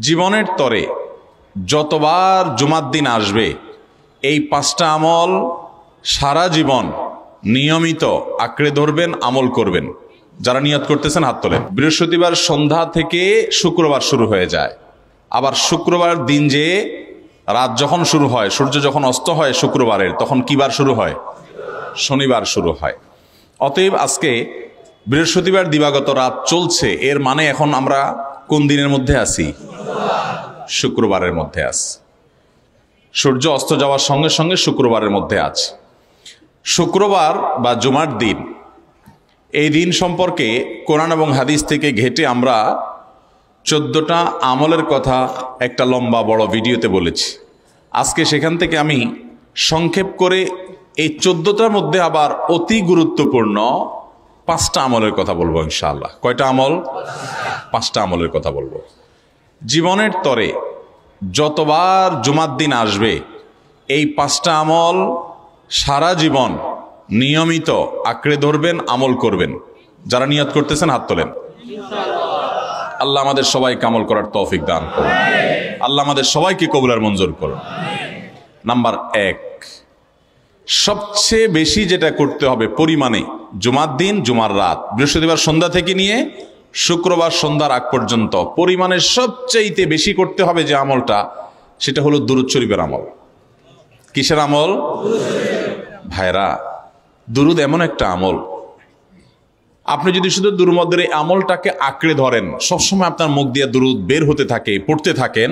জীবনের তরে যতবার জুমার দিন আসবে এই পাঁচটা আমল সারা জীবন নিয়মিত আঁকড়ে ধরবেন, আমল করবেন। যারা নিয়ত করতেছেন হাত তোলেন। বৃহস্পতিবার সন্ধ্যা থেকে শুক্রবার শুরু হয়ে যায়, আবার শুক্রবার দিন যে রাত যখন শুরু হয়, সূর্য যখন অস্ত হয় শুক্রবারের, তখন কি বার শুরু হয়? শনিবার শুরু হয়। অতএব আজকে বৃহস্পতিবার দিবাগত রাত চলছে, এর মানে এখন আমরা কোন দিনের মধ্যে আছি? শুক্রবারের মধ্যে আছি। সূর্য অস্ত যাওয়ার সঙ্গে সঙ্গে শুক্রবারের মধ্যে আছে। শুক্রবার বা জুমার দিন, এই দিন সম্পর্কে কোরআন এবং হাদিস থেকে ঘেঁটে আমরা 14টা আমলের কথা একটা লম্বা বড় ভিডিওতে বলেছি। আজকে সেখান থেকে আমি সংক্ষেপ করে এই 14টার মধ্যে আবার অতি গুরুত্বপূর্ণ 5টা আমলের কথা বলবো ইনশাআল্লাহ। কয়টা আমল? 5টা আমলের কথা বলবো। জীবনের তরে যতবার জুমার দিন আসবে এই 5টা আমল সারা জীবন নিয়মিত আঁকড়ে ধরবেন, আমল করবেন। যারা নিয়ত করতেছেন হাত তোলেন। আল্লাহ আমাদের সবাইকে আমল করার তৌফিক দান করুন। আল্লাহ আমাদের সবাইকে কবুল আর মঞ্জুর করুন। নাম্বার 1, সবচেয়ে বেশি যেটা করতে হবে পরিমাণে, জুমার দিন জুমার রাত বৃহস্পতিবার সন্ধ্যা থেকে নিয়ে শুক্রবার সন্ধ্যার আগ পর্যন্ত পরিমাণে সবচেয়ে বেশি করতে হবে যে আমলটা, সেটা হলো দুরূদ শরীফের আমল। কিসের আমল? ভাইরা, দুরূদ এমন একটা আমল, আপনি যদি শুধু দুরূদের এই আমলটাকে আঁকড়ে ধরেন, সবসময় আপনার মুখ দিয়ে দুরূদ বের হতে থাকে, পড়তে থাকেন,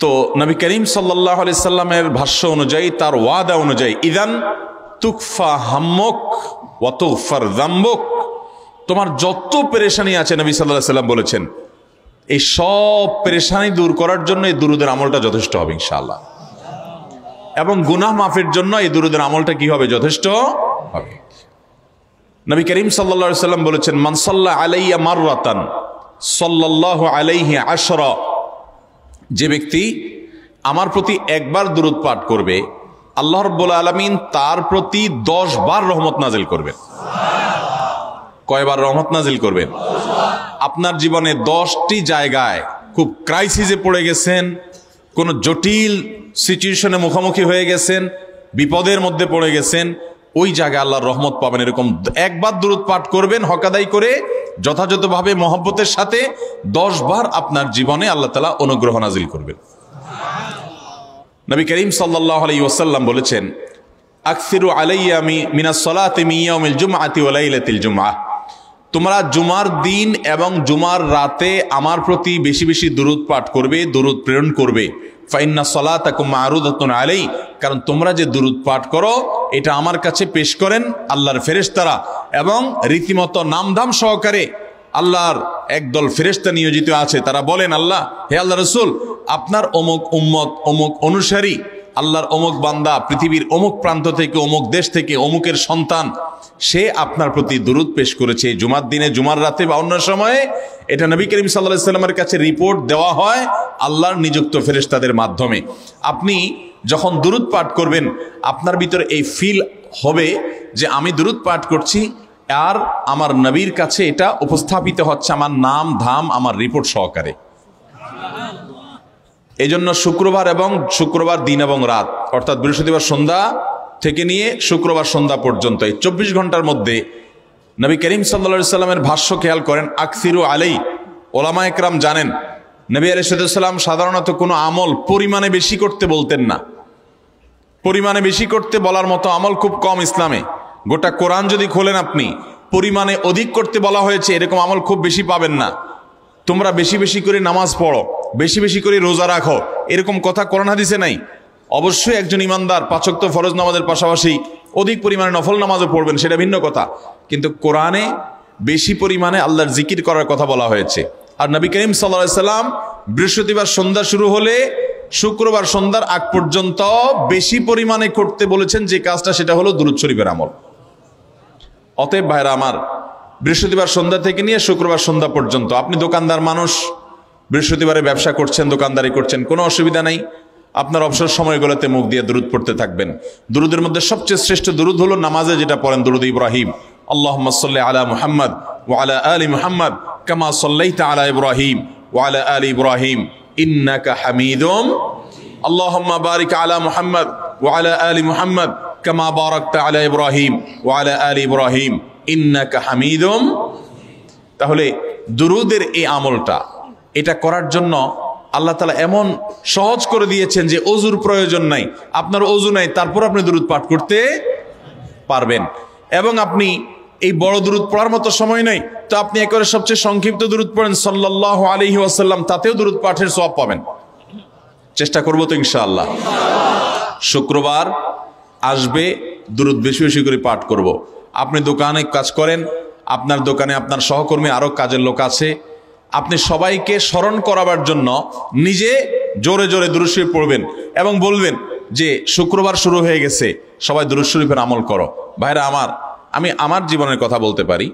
তো নবী করিম সাল্লাল্লাহু আলাইহি সাল্লামের ভাষ্য অনুযায়ী, তার ওয়াদা অনুযায়ী, ইদান তুকফা হাম্মুক ওয়া তুগফার যামবুক, তোমার যত পেরেশানি আছে নবী সাল্লাল্লাহু আলাইহি সাল্লাম বলেছেন এই সব পেরেশানি দূর করার জন্য এই দুরূদের আমলটা যথেষ্ট হবে ইনশাআল্লাহ। এবং গুনাহ মাফের জন্য এই দুরূদের আমলটা কি হবে? যথেষ্ট হবে। নবী করিম সাল্লাল্লাহু আলাইহি সাল্লাম বলেছেন, মান সাল্লা আলাইয়া মাররাতান সাল্লাল্লাহু আলাইহি আশরা, যে ব্যক্তি আমার প্রতি একবার দুরূদ পাঠ করবে, আল্লাহ রাব্বুল আলামিন তার প্রতি 10 বার রহমত নাজিল করবেন। কয়বার রহমত নাজিল করবেন? আপনার জীবনে 10টি জায়গায় খুব ক্রাইসিসে পড়ে গেছেন, কোন জটিল সিচুয়েশনে মুখোমুখি হয়ে গেছেন, বিপদের মধ্যে পড়ে গেছেন, ওই জায়গায় আল্লাহর রহমত পাবেন। এরকম একবার দুরূদ পাঠ করবেন হকাদাই করে, যথাযথভাবে মহব্বতের সাথে 10 বার আপনার জীবনে আল্লাহ তাআলা অনুগ্রহ নাজিল করবেন। নবী করিম সাল্লাল্লাহু আলাইহি ওয়াসাল্লাম বলেছেন, আকসিরু আলাইয়া মিনাস সালাতি মিন ইয়াউমিল জুমআতি ওয়া লাইলাতিল জুমআহ, তোমরা জুমার দিন এবং জুমার রাতে আমার প্রতি বেশি বেশি দুরূদ পাঠ করবে, দুরূদ প্রেরণ করবে। ফাইন্না সালাতাকুম মারুদাতুন আলাই, কারণ তোমরা যে দুরূদ পাঠ করো এটা আমার কাছে পেশ করেন আল্লাহর ফেরেশতারা, এবং রীতিমতো নামধাম সহকারে আল্লাহর একদল ফেরেশতা নিয়োজিত আছে। তারা বলেন, আল্লাহ, হে আল্লাহ রাসূল, আপনার অমুক উম্মত, অমুক অনুসারী, আল্লাহর অমুক বান্দা পৃথিবীর অমুক প্রান্ত থেকে, অমুক দেশ থেকে, অমুকের সন্তান, সে আপনার প্রতি দুরূদ পেশ করেছে জুমার দিনে, জুমার রাতে বা অন্য সময়ে। এটা নবী করিম সাল্লাল্লাহু আলাইহি সাল্লামের কাছে রিপোর্ট দেওয়া হয় আল্লাহর নিযুক্ত ফেরেশতাদের মাধ্যমে। আপনি যখন দুরূদ পাঠ করবেন, আপনার ভিতরে এই ফিল হবে যে আমি দুরূদ পাঠ করছি, আর আমার নবীর কাছে এটা উপস্থাপিত হচ্ছে আমার নাম ধাম, আমার রিপোর্ট সহকারে। এই জন্য শুক্রবার দিন এবং রাত, অর্থাৎ বৃহস্পতিবার সন্ধ্যা থেকে নিয়ে শুক্রবার সন্ধ্যা পর্যন্ত এই 24 ঘন্টার মধ্যে নবী করিম সাল্লাল্লাহু আলাইহি সাল্লামের ভাষ্য খেয়াল করেন, আকসিরু আলাই। ওলামা একরাম জানেন, নবী আলাইহিস সালাম সাধারণত কোনো আমল পরিমাণে বেশি করতে বলতেন না। পরিমাণে বেশি করতে বলার মতো আমল খুব কম ইসলামে। গোটা কোরআন যদি খোলেন আপনি, পরিমাণে অধিক করতে বলা হয়েছে এরকম আমল খুব বেশি পাবেন না। তোমরা বেশি বেশি করে নামাজ পড়ো, বেশি বেশি করে রোজা রাখো, এরকম কথা কোরআন হাদিসে নাই। অবশ্যই একজন ইমানদার 5 ওয়াক্ত ফরজ নামাজের পাশাপাশি অধিক পরিমাণে নফল নামাজও পড়বেন, সেটা ভিন্ন কথা। কিন্তু কোরআনে বেশি পরিমাণে আল্লাহর জিকির করার কথা বলা হয়েছে। আর নবী করিম সাল্লাল্লাহু আলাইহি সাল্লাম বৃহস্পতিবার সন্ধ্যা শুরু হলে শুক্রবার সন্ধ্যার আগ পর্যন্ত বেশি পরিমাণে করতে বলেছেন যে কাজটা, সেটা হলো দুরূদ শরীফের আমল। অতএব ভাইরা আমার, বৃহস্পতিবার সন্ধ্যা থেকে নিয়ে শুক্রবার সন্ধ্যা পর্যন্ত, আপনি দোকানদার মানুষ, বৃহস্পতিবারে ব্যবসা করছেন, দোকানদারি করছেন, কোনো অসুবিধা নাই। আপনার অবসর সময়গুলোতে মুখ দিয়ে দুরূদ পড়তে থাকবেন। দুরূদের মধ্যে সবচেয়ে শ্রেষ্ঠ দুরূদ হলো নামাজে যেটা পড়েন, দুরূদ ইব্রাহিম। আল্লাহুম্মা সাল্লি আলা মুহাম্মদ ওয়া আলা আলি মুহাম্মদ কামা সাল্লাইতা আলা ইব্রাহিম ওয়া আলা আলি ইব্রাহিম ইন্নাকা হামিদুম আল্লাহুম্মা বারিক আলা মুহাম্মদ ওয়া আলা আলি মুহাম্মদ কামা বারাকতা আলা ইব্রাহিম ওয়া আলা আলি ইব্রাহিম ইন্নাকা হামিদুম। তাহলে দুরুদের এই আমলটা এটা করার জন্য আল্লাহ তাআলা এমন সহজ করে দিয়েছেন যে ওযুর প্রয়োজন নাই। আপনার ওযু নাই, তারপর আপনি দুরুদ পাঠ করতে পারবেন। এবং আপনি এই বড় দুরুদ পড়ার মতো সময় নাই, তো আপনি একেবারে সবচেয়ে সংক্ষিপ্ত দুরুদ পড়েন সাল্লাল্লাহু আলাইহি ওয়াসাল্লাম, তাতেও দুরুদ পাঠের সওয়াব পাবেন। চেষ্টা করব তো ইনশাআল্লাহ। শুক্রবার আসবে, দুরুদ বেশি বেশি করে পাঠ করব। আপনি দোকানে কাজ করেন, আপনার দোকানে আপনার সহকর্মী আরো কাজের লোক আছে, আপনি সবাইকে স্মরণ করাবার জন্য নিজে জোরে জোরে দুরূদ শরীফ পড়বেন এবং বলবেন যে শুক্রবার শুরু হয়ে গেছে, সবাই দুরূদ শরীফের আমল করো। ভাইরা আমার, আমি আমার জীবনের কথা বলতে পারি।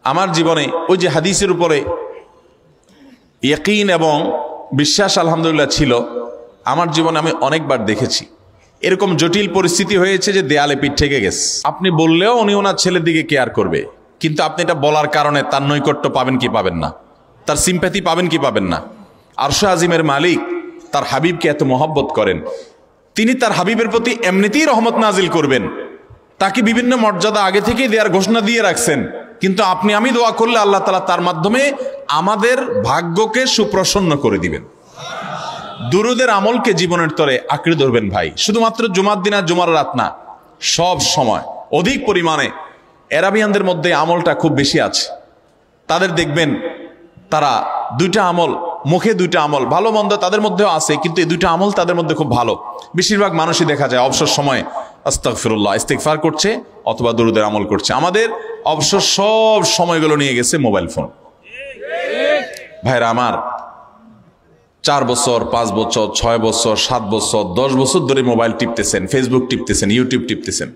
আমার জীবনে ওই যে হাদিসের উপরে ইয়াকিন এবং বিশ্বাস আলহামদুলিল্লাহ ছিল, আমার জীবনে আমি অনেকবার দেখেছি এরকম জটিল পরিস্থিতি হয়েছে যে দেয়ালে পিঠ থেকে গেছে। আপনি বললেও উনি ওনার ছেলের দিকে কেয়ার করবে, কিন্তু আপনি এটা বলার কারণে তার নৈকট্য পাবেন কি পাবেন না, তার সিম্প্যাথি পাবেন কি পাবেন না। আরশে আজিমের মালিক তার হাবিবকে এত মহব্বত করেন, তিনি তার হাবিবের প্রতি এমনিতেই রহমত নাজিল করবেন, তাকে বিভিন্ন মর্যাদা আগে থেকেই দেওয়ার ঘোষণা দিয়ে রাখছেন। কিন্তু আপনি আমি দোয়া করলে আল্লাহ তাআলা তার মাধ্যমে আমাদের ভাগ্যকে সুপ্রসন্ন করে দিবেন। দুরুদের আমলকে জীবনের তরে আঁকড়ে ধরবেন ভাই, শুধুমাত্র জুমার দিন আর জুমার রাত না, সব সময় অধিক পরিমাণে। এরাবিয়ানদের মধ্যে আমলটা খুব বেশি আছে, তাদের দেখবেন তারা দুইটা আমল, মুখে দুইটা আমল, ভালো মন্দ তাদের মধ্যেও আছে, কিন্তু এই দুইটা আমল তাদের মধ্যে খুব ভালো। বেশিরভাগ মানুষই দেখা যায় অবসর সময়ে আস্তাগফিরুল্লাহ ইস্তিগফার করছে অথবা দুরুদের আমল করছে। আমাদের অবসর সব সময়গুলো নিয়ে গেছে মোবাইল ফোন। ভাইরা আমার, 4 বছর 5 বছর 6 বছর 7 বছর 10 বছর ধরে মোবাইল টিপতেছেন, ফেসবুক টিপতেছেন, ইউটিউব টিপতেছেন।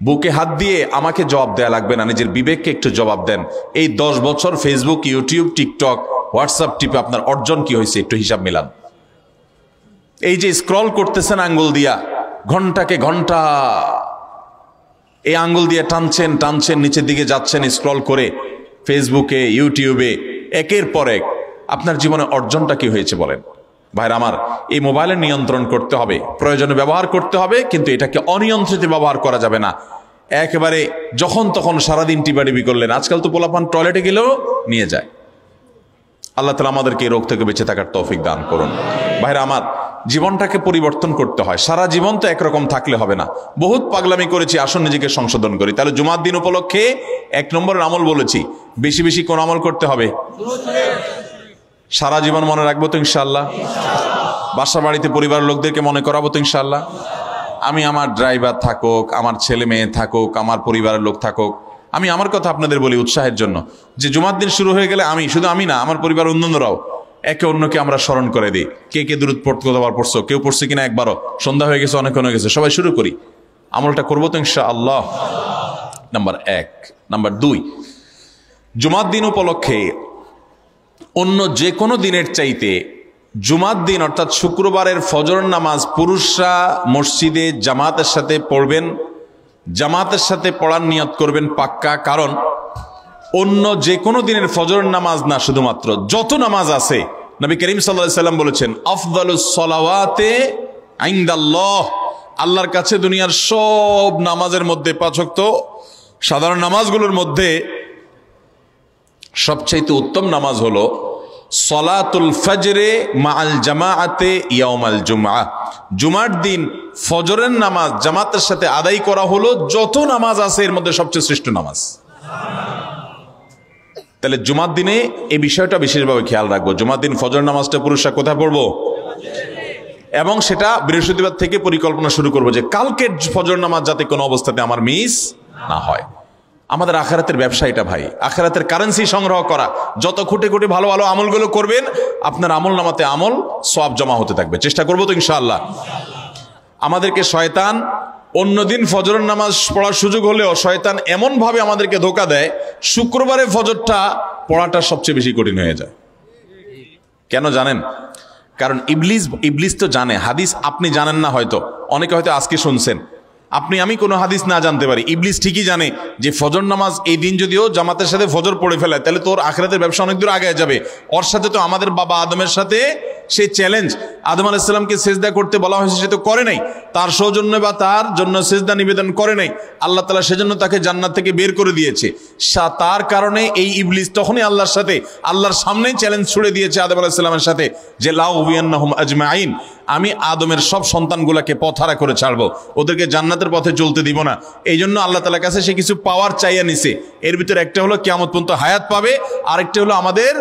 বুকে হাত দিয়ে আমাকে জবাব দেয়া লাগবে না, নিজের বিবেককে একটু জবাব দেন। এই 10 বছর ফেসবুক, ইউটিউব, টিকটক, হোয়াটসঅ্যাপ টিপে আপনার অর্জন কি হয়েছে একটু হিসাব মিলান। এই যে স্ক্রল করতেছেন আঙ্গুল দিয়া, ঘন্টাকে ঘন্টা এই আঙ্গুল দিয়ে টানছেন টানছেন, নিচের দিকে যাচ্ছেন স্ক্রল করে ফেসবুকে, ইউটিউবে, একের পর এক। আপনার জীবনে অর্জনটা কি হয়েছে বলেন? ভাইরা আমার, এই মোবাইলের নিয়ন্ত্রণ করতে হবে, প্রয়োজনে ব্যবহার করতে হবে, কিন্তু এটাকে অনিয়ন্ত্রিত ব্যবহার করা যাবে না। একেবারে যখন তখন সারাদিন টিপাটিপি করলেন। আজকাল তো পোলাপান টয়লেটে গেলেও নিয়ে যায়। আল্লাহ তাআলা আমাদেরকে এই রোগ থেকে বেঁচে থাকার তৌফিক দান করুন। ভাইরা আমার, জীবনটাকে পরিবর্তন করতে হয়, সারা জীবন তো একরকম থাকলে হবে না। বহুত পাগলামি করেছি, আসুন নিজেকে সংশোধন করি। তাহলে জুমার দিন উপলক্ষে 1 নম্বরের আমল বলেছি, বেশি বেশি কোন আমল করতে হবে? সারা জীবন মনে রাখবো তো ইনশাআল্লাহ? বাসা বাড়িতে পরিবারের লোকদেরকে মনে করাবো তো ইনশাআল্লাহ? আমি আমার ড্রাইভার থাকুক, আমার ছেলে মেয়ে থাকুক, আমার পরিবারের লোক থাকুক, আমি আমার কথা আপনাদের বলি উৎসাহের জন্য, যে জুমার দিন শুরু হয়ে গেলে আমি, শুধু আমি না, আমার পরিবার অন্যান্যরাও একে অন্যকে আমরা স্মরণ করে দিই। কে কে দুরূদ পড়তে কতবার পড়ছো, কেউ পড়ছে কিনা একবারও, সন্ধ্যা হয়ে গেছে, অনেক হয়ে গেছে, সবাই শুরু করি। আমলটা করবো তো ইনশাআল্লাহ? নাম্বার 1। নাম্বার 2, জুমার দিন উপলক্ষে অন্য যে কোনো দিনের চাইতে জুমার দিন অর্থাৎ শুক্রবারের ফজর নামাজ পুরুষরা মসজিদে জামাতের সাথে পড়বেন, জামাতের সাথে পড়ার নিয়ত করবেন পাক্কা। কারণ অন্য যে কোনো দিনের ফজর নামাজ না, শুধুমাত্র যত নামাজ আছে, নবী করিম সাল্লাল্লাহু আলাইহি সাল্লাম বলেছেন আফদালুস সালাওয়াতে ইনদাল্লাহ, আল্লাহর কাছে দুনিয়ার সব নামাজের মধ্যে 5 ওয়াক্ত সাধারণ নামাজগুলোর মধ্যে সবচাইতে উত্তম নামাজ হলো সলাতুল ফজরে মাআল জামাআতে ইয়াউমাল জুমআহ। জুমার দিন ফজরের নামাজ জামাতের সাথে আদায় করা হলো যত নামাজ আছে এর মধ্যে সবচেয়ে শ্রেষ্ঠ নামাজ। তাহলে জুমার দিনে এই বিষয়টা বিশেষভাবে খেয়াল রাখবো। জুমার দিন ফজর নামাজটা পুরুষরা কোথায় পড়বো? এবং সেটা বৃহস্পতিবার থেকে পরিকল্পনা শুরু করবো যে কালকের ফজর নামাজ যাতে কোনো অবস্থাতে আমার মিস না হয়। আমাদের আখিরাতের ব্যবসা এটা ভাই, আখিরাতের কারেন্সি সংগ্রহ করা। যত খুঁটে খুঁটে ভালো ভালো আমলগুলো করবেন, আপনার আমল নামাতে আমল সওয়াব জমা হতে থাকবে। চেষ্টা করবো তো ইনশাআল্লাহ? আমাদেরকে শয়তান অন্যদিন ফজরের নামাজ পড়ার সুযোগ হলেও শয়তান এমন ভাবে আমাদেরকে ধোঁকা দেয়, শুক্রবারে ফজরটা পড়াটা সবচেয়ে বেশি কঠিন হয়ে যায়। কেন জানেন? কারণ ইবলিস তো জানে হাদিস, আপনি জানেন না, হয়তো অনেকে হয়তো আজকে শুনছেন। আপনি আমি কোনো হাদিস না জানতে পারি, ইবলিস ঠিকই জানে যে ফজর নামাজ এই দিন যদিও জামাতের সাথে ফজর পড়ে ফেলে তাহলে তোর আখিরাতের ব্যবসা অনেক দূর আগে যাবে। ওর সাথে তো আমাদের বাবা আদমের সাথে সেই চ্যালেঞ্জ, আদম আলাইহিস সালামকে সেজদা করতে বলা হয়েছে, সে তো করে নাই, তার সৌজন্য বা তার জন্য সেজদা নিবেদন করে নাই, আল্লাহ তাআলা সেজন্য তাকে জান্নাত থেকে বের করে দিয়েছে। তার কারণে এই ইবলিস তখনই আল্লাহর সাথে আল্লাহর সামনেই চ্যালেঞ্জ ছুড়ে দিয়েছে আদম আলাইহিস সালামের সাথে যে লা উবিয়ান্নাহুম আজমাইন, আমি আদমের সব সন্তানগুলোকে পথহারা করে ছাড়বো, ওদেরকে জান্নাতের পথে চলতে দিব না। এই জন্য আল্লাহ তাআলার কাছে সে কিছু পাওয়ার চাইয়া নিছে। এর ভিতরে একটা হলো কিয়ামত পর্যন্ত হায়াত পাবে, আরেকটা হলো আমাদের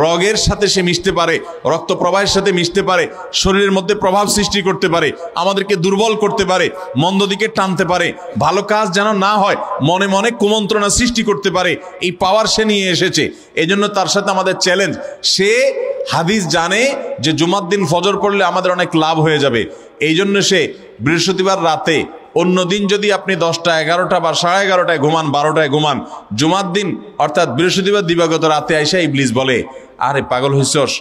রগের সাথে সে মিশতে পারে, রক্ত প্রবাহের সাথে মিশতে পারে, শরীরের মধ্যে প্রভাব সৃষ্টি করতে পারে, আমাদেরকে দুর্বল করতে পারে, মন্দ দিকে টানতে পারে, ভালো কাজ যেন না হয় মনে মনে কুমন্ত্রণা সৃষ্টি করতে পারে। এই পাওয়ার সে নিয়ে এসেছে। এই জন্য তার সাথে আমাদের চ্যালেঞ্জ, সে হাদিস জানে যে জুমার দিন ফজর পড়লে আমাদের অনেক লাভ হয়ে যাবে। এই জন্য সে বৃহস্পতিবার রাতে, অন্য দিন যদি আপনি 10টা 11টা বা 11:30টায় ঘুমান, 12টায় ঘুমান, জুমার দিন অর্থাৎ বৃহস্পতিবার দিবাগত রাতে আইসা ইবলিস বলে, আরে পাগল হইছস,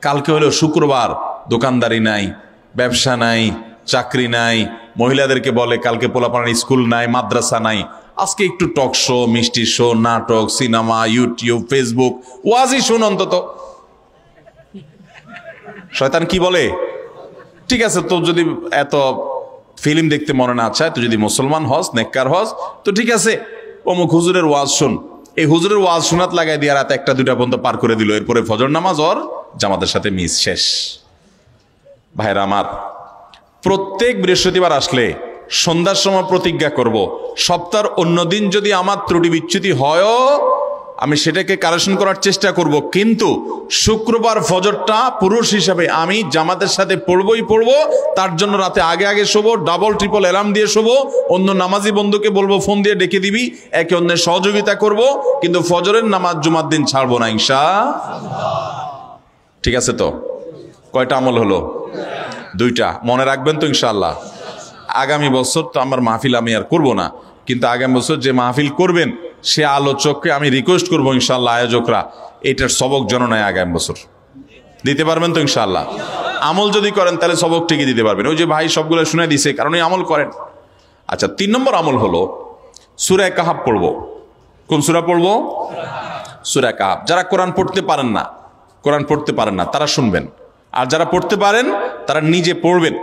কালকে হলো শুক্রবার, দোকানদারি নাই, ব্যবসা নাই, চাকরি নাই, মহিলাদেরকে বলে কালকে পোলাপানের স্কুল নাই, মাদ্রাসা নাই, আজকে একটু টক শো, মিষ্টি শো, নাটক, সিনেমা, ইউটিউব, ফেসবুক, ওয়াজই শুন অন্তত। শয়তান কি বলে, ঠিক আছে তো যদি এত ফিল্ম দেখতে মনে না চায়, তো যদি মুসলমান হস, নেককার হস, তো ঠিক আছে অমুক হুজুরের ওয়াজ শুন। এই হুজুরের ওয়াজ শোনাত লাগাই দিয়ে রাত 1টা 2টা পর্যন্ত পার করে দিল। এরপরে ফজর নামাজ ওর জামাতের সাথে মিস, শেষ। ভাইরা আমার, প্রত্যেক বৃহস্পতিবার আসলে সন্ধ্যার সময় প্রতিজ্ঞা করব, সপ্তাহের অন্য দিন যদি আমার ত্রুটি বিচ্যুতি হয়ও আমি সেটাকে কারেকশন করার চেষ্টা করব, কিন্তু শুক্রবার ফজরটা পুরুষ হিসাবে আমি জামাতের সাথে পড়বই পড়বো। তার জন্য রাতে আগে আগে শোবো, ডাবল ট্রিপল অ্যালার্ম দিয়ে শোবো, অন্য নামাজি বন্ধুকে বলবো ফোন দিয়ে ডেকে দিবি, একে অন্যের সহযোগিতা করব, কিন্তু ফজরের নামাজ জুমার দিন ছাড়বো না ইনশাআল্লাহ। ঠিক আছে তো? কয়টা আমল হলো? 2টা। মনে রাখবেন তো ইনশাআল্লাহ? আগামী বছর তো আমার মাহফিল আমি আর করব না, কিন্তু আগামী বছর যে মাহফিল করবেন সে আলোচককে আমি রিকোয়েস্ট করবো ইনশাআল্লাহ, আয়োজকরা এটার সবক যেন নেয় আগামী বছর। দিতে পারবেন তো ইনশাআল্লাহ? আমল যদি করেন তাহলে সবক ঠিকই দিতে পারবেন। ওই যে ভাই সবগুলো শুনে দিছে, কারণ এই আমল করেন। আচ্ছা, 3 নম্বর আমল হলো সূরা কাহাফ পড়বো। কোন সূরা পড়বো? সূরা কাহাফ। যারা কোরআন পড়তে পারেন না তারা শুনবেন, আর যারা পড়তে পারেন তারা নিজে পড়বেন।